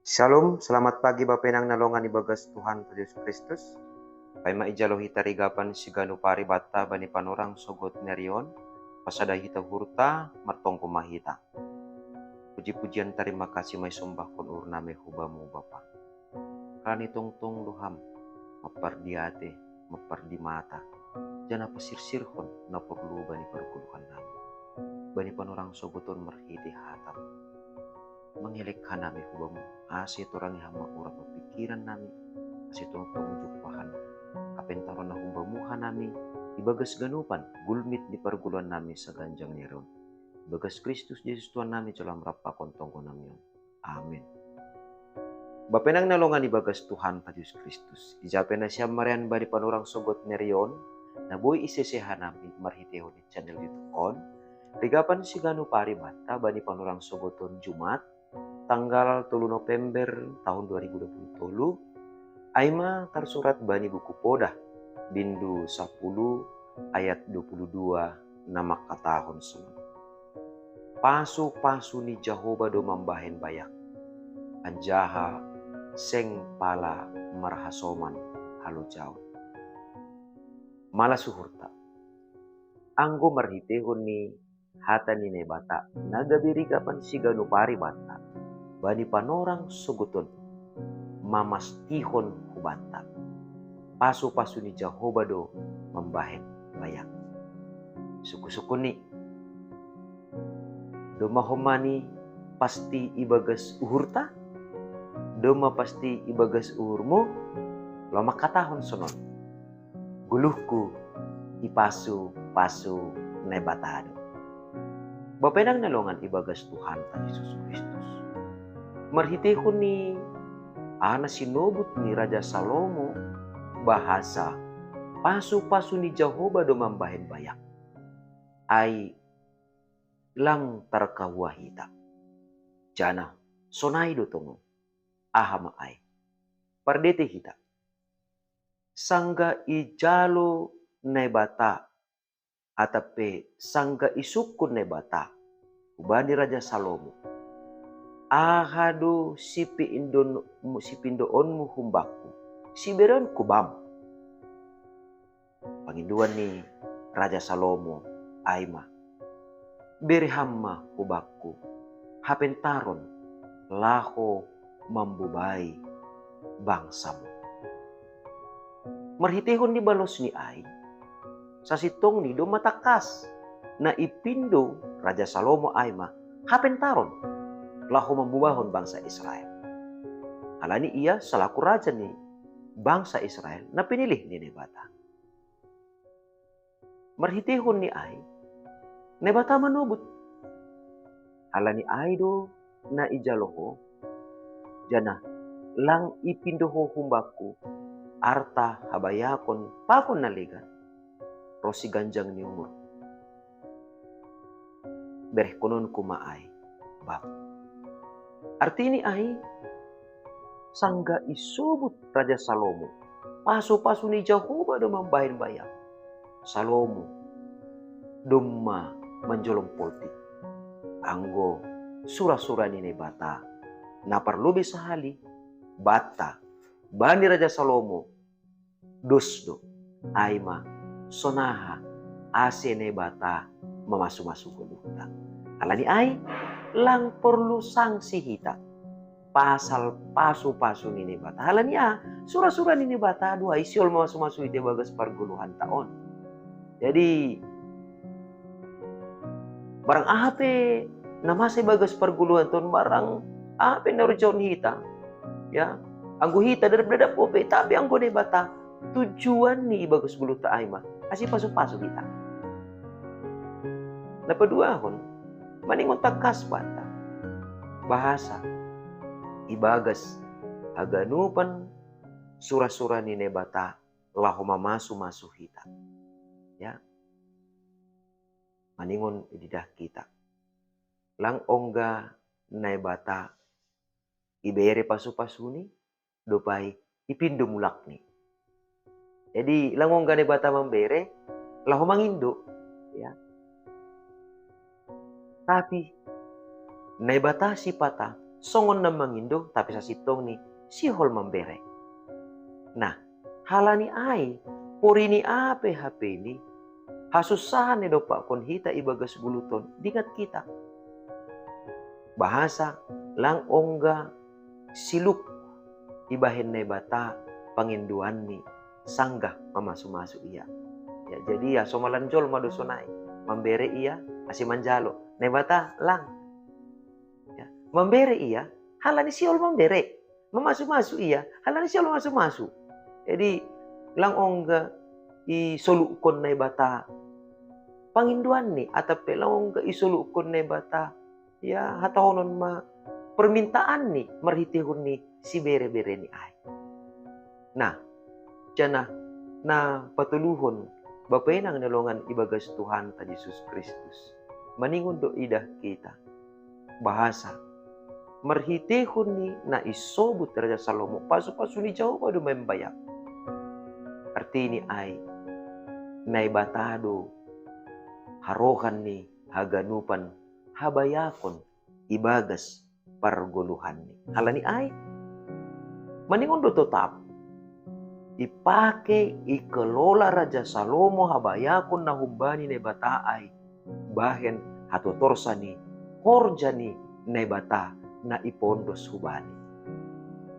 Shalom, selamat pagi Bapak Nang nalongan ibagas Tuhan Yesus Kristus. Paima ijalohi tarigapan siganu pari bata bani panorang sogot nerion, pasada hita hurta martongko mahita. Puji-pujian terima kasih may sumbah kon urname hubamu Bapa. Kani tongtong luham, mapardiate, mapardimata, jana pasirsirhon na perlu bani perkuluhan nami. Bani panorang sogoton merhiti hatam. Mengelek nami hubamu, asyik orang hama ura pikiran nami, asyik tongtong jupahan, kapentaron na humbamu nami, ibagas ganupan, gulmit di perguluan nami sa ganjang niron. Ibagas Kristus Yesus Tuhan nami dalam rapakon tongko nami. Amin. Bapenang nalongan ibagas Tuhan Yesus Kristus, ijapen na siya marian bari panurang sogot nerion, na boy isesehan nami marhiteho di channel YouTube on, rigapan si ganu pari bata bani panurang sogoton Jumat, tanggal 3 November tahun 2020, Aima tersurat bani buku Podah, bindu 10 ayat 22 nama katahon semua. Pasu-pasu ni Jehovah do mambahen bayak, anjaha seng pala marhasoman halo jauh. Mala suhurta, anggo marhitehon ni hata ni nebata, nagabiri kapan si ganupari bata, bani panorang suguton, mamastihon hubanta. Pasu-pasu ni Jehovah do membahen bayak. Suku-suku ni, do mahomani pasti ibagas uhurta, do pasti ibagas uhurmu, lama katahon sonon. Guluhku ipasu-pasu nebatado. Bapenang nalongan ibagas Tuhan Yesus Kristus. Marhitehon ni ana sinobut ni Raja Salomo bahasa pasu-pasu ni Jehovah do mambahen bayak. Ay lang tarkawahita. Jana sonai do tongo ahama ay. Pardete hita. Sangga ijalo nebata atape sangga isukun nebata ubani Raja Salomo. Ahado sipindoonmu humbaku, siberan kubam. Panginduan ni Raja Salomo, Aima, berhamma hubaku, hapentaron, laho mambubai bangsamu. Marhitehon di balos ni Ai, sasitong ni do matakas, na ipindo Raja Salomo Aima, hapentaron, laho membubahon bangsa Israel. Alani ia selaku raja ni bangsa Israel na pinilih ni Nebata. Marhitehon ni Ai, Nebata manubut. Alani Ai do na ijaloho, jana lang ipindoho humbaku, arta habayakon pakon naligan, rosi ganjang ni umur. Berkonon kumaay, bab. Arti ini ay sangga isubut Raja Salomo. Pasu-pasu ni Jehovah do mambahin bayak. Salomo dumma menjolong poltik. Anggo sura-sura ni nebata. Na perlu bisa hali bata bani Raja Salomo dosdo aima sonaha ase nebata memasu-masu kudukta. Alani ay lang perlu sanksi hita pasal pasu-pasu ni nebata. Halani sura-sura ni nebata dua isiol masu-masu ite bagas perguluhan taon. Jadi barang ape nama se bagas perguluhan taon barang ape narujon hita ya anggo hita daripada pope tapi anggo nebata tujuan ni bagas gulu ta aima asi pasu-pasu hita. Napaduahon maningon takas bata bahasa ibagas haganupan sura-sura ni nebata laho mamasu-masu hita ya maningon ididah kita lang ongga nebata ibere pasu-pasu ni dopai ipindo mulak ni. Jadi lang ongga nebata membere laho mangindo ya. Tapi naibatasi pata songon na mangindo tapi sa sitong ni sihol membere. Nah, halani ai puri ni ape HP ni hasusahan ni dopa kon hita ibagas buluton dingat kita. Bahasa lang ongga siluk ibahin na bata panginduan ni sanggah mamasu-masu iya. Ya, jadi ya somalanjol madusonai membere iya masih manjalo nebata lang. Ya, membere iya halani siol membere memasu-masu iya halani siol masu-masu. Jadi lang ongga isolukon na bata panginduan ni atape lang ongga isolukon na bata ya hatahonon ma permintaan ni marhitihun ni si bere-bere ni ay. Nah, jana na patuluhon bapay nang nalongan ibagas Tuhan ta Yesus Kristus. Maningon do idah kita. Bahasa marhitihun ni na isobut Raja Salomo pasu-pasu ni jauh padu membayak. Arti ni ay naibatado harohan ni haganupan habayakon ibagas parguluhan ni. Halani ay maningon do tetap ipake ikelola Raja Salomo habayakon na humbani na bata ay bahen hatotorsa ni horja ni na bata na ipondos hubani.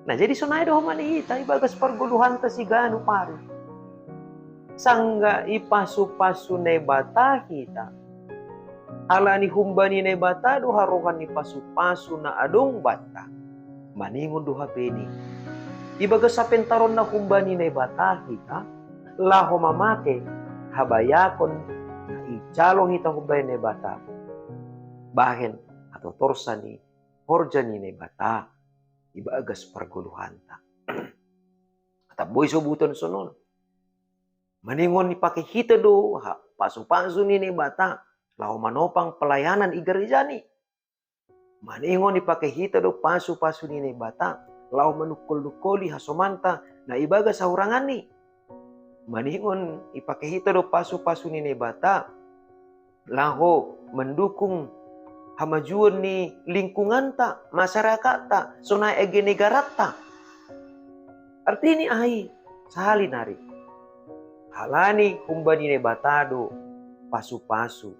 Nah jadi sunay do humani hita ibagas parguluhan ta sigano pare. Sangga ipasu-pasu na bata kita. Alani humbani na bata do harohan ni pasu-pasu na adong bata. Maningon do hapeni. Ibagas sa pentaron na humbani na bata kita. Laho mamake habayakon na icalong hita humbani na bata. Bahen atau torsa ni horja ni na bata. Ibagas parguluhan ta. Kataboy subuton sunon. Maningon ni pakihita do pasu-pasu ni bata lau manopang pelayanan i gereja ni. Maningon ni pakihita do pasu-pasu ni bata lau manukul-nukuli hasomanta na ibaga sa hurangan ni. Maningon ipakihita do pasu-pasu ni bata lau mendukung hamajuan ni lingkungan ta, masyarakat ta, sunai ege negara ta. Arti ni ai sahali nari. Halani humbani ne batado pasu-pasu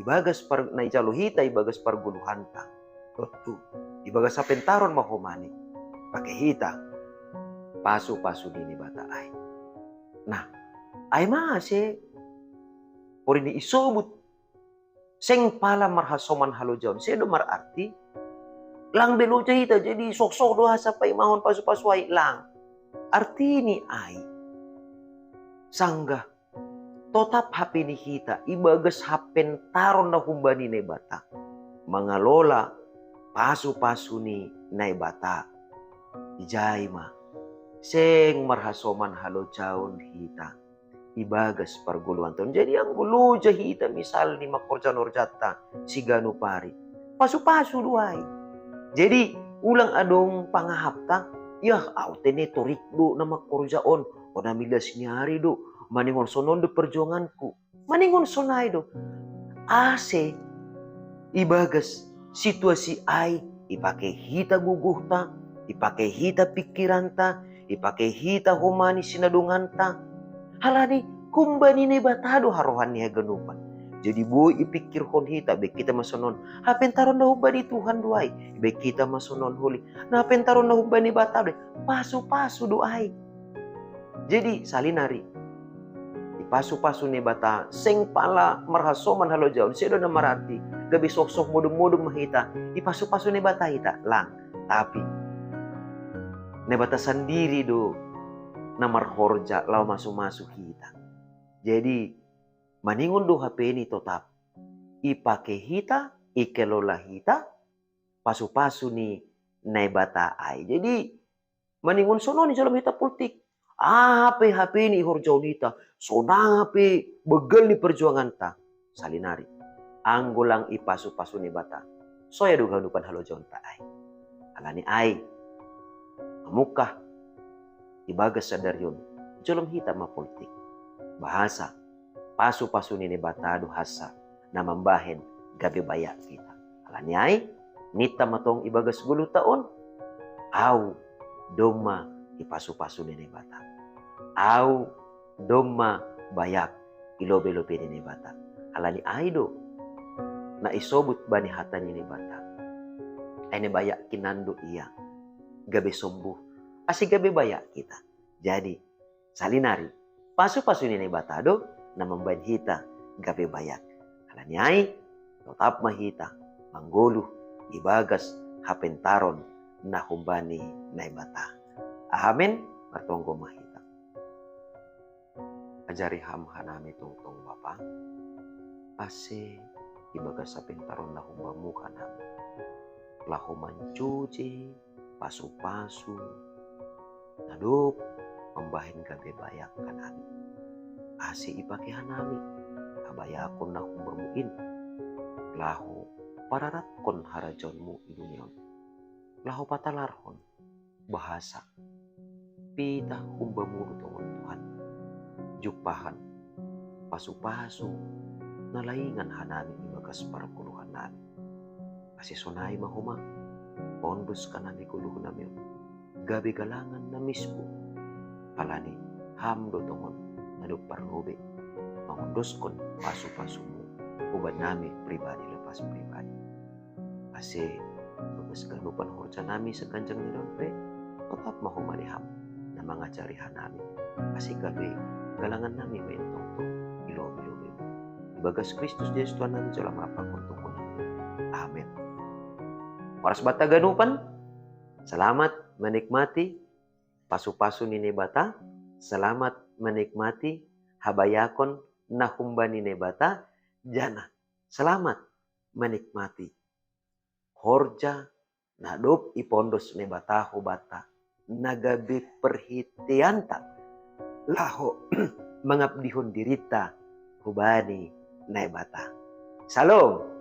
ibagas par na icalohita ibagas parguluhanta tu ibagas sa pentaron mahumani pakai hita pasu-pasu dini bata ay. Nah ay maase pori ni isobut seng pala marhasoman halojaon sedo mararti lang belo hita jadi sok-sok doha sa paimahon pasu-pasu ay lang arti ni ay sangga totap hape ni hita ibagas hapen taron na humbani na bata mangalola pasu-pasu ni na bata ijay ma seng marhasoman halo jaon hita ibagas parguluan ton. Jadi ang gulo hita misal ni makorja norjata si ganu pari pasu-pasu duay. Jadi ulang adong pangahapta yah aute ne torik do na makorjaon o namilas nyari do maningon sonon do perjuanganku maningon sonay do ase ibagas situasi ay ipake hita guguhta ipake hita pikiranta ipake hita humani sinadunganta halani kumbani ne batado harohan ni haganupan. Jadi boy ipikir hon hita baik kita masonon hapentaron na humbani Tuhan duay baik kita masonon huli na hapentaron na humbani batado pasu-pasu doay. Jadi salinari ipasu-pasu ni bata seng pala marhasoman halo jaon sedo na marati gabi sok-sok modum-modum mahita ipasu-pasu ni bata hita lang tapi ni bata sendiri do na marhorja lau masu-masu hita. Jadi maningon do HP ni tetap ipake hita ikelola hita pasu-pasu ni na bata ay. Jadi maningon sono ni dalam hita politik HP ni horjau nita sonape begel ni perjuangan ta salinari anggolang ipasu-pasu ni bata soya duga dupan halo jaon ta ay alani ay amukah ibagas sadaryon jolom hita ma politik bahasa pasu-pasu ni bata do hasa na mambahen gabi bayak kita alani ay nita matong ibagas 10 taon, au doma ipasu-pasu nini bata. Au doma bayak ilobe-lobe nini bata. Alani aido na isobut bani hata nini bata. Aine bayak kinando iya. Gabe sombuh. Asik gabe bayak kita. Jadi salinari pasu-pasu nini bata do na membain hita gabe bayak. Alani ai tetap mahita manggoluh ibagas hapentaron na humbani na bata. Amen martonggo mahita. Ajari ham hanami tungtung Bapa. Ase ibagas hapentaron na humbamu hanami. Lahu mancuci pasu-pasu naduk membahin gabe bayak kanami. Ase ipake hanami kabayakon na humbamuin. Lahu pararakon harajonmu idunion. Lahu patalarhon bahasa pita humbamu tongon Tuhan. Jupahan pasu-pasu nalaingan hanami ibagas parapuluhan nami. Asisonai mahuma pondus kanami kuluh nami gabe galangan na mispo. Alani hamdo tongon naduk parlobe mangundoskon pasu-pasumu uban nami pribadi lepas pribadi. Ase bagas ganupan horja nami seganjang niron pe tetap mahumaniham na mangajari hanami. Ase gabe galangan nami mentong to ilobe-lobe. Ibagas Kristus Yesus Tuhan nami jalan mapakon tungkol nami. Amin. Waras bata ganupan, selamat menikmati pasu-pasu nini bata, selamat menikmati habayakon nahumba nini bata, jana selamat menikmati horja nadop ipondos ne bata ho bata nagabi perhitianta laho mengabdihon dirita hubani na bata. Salam.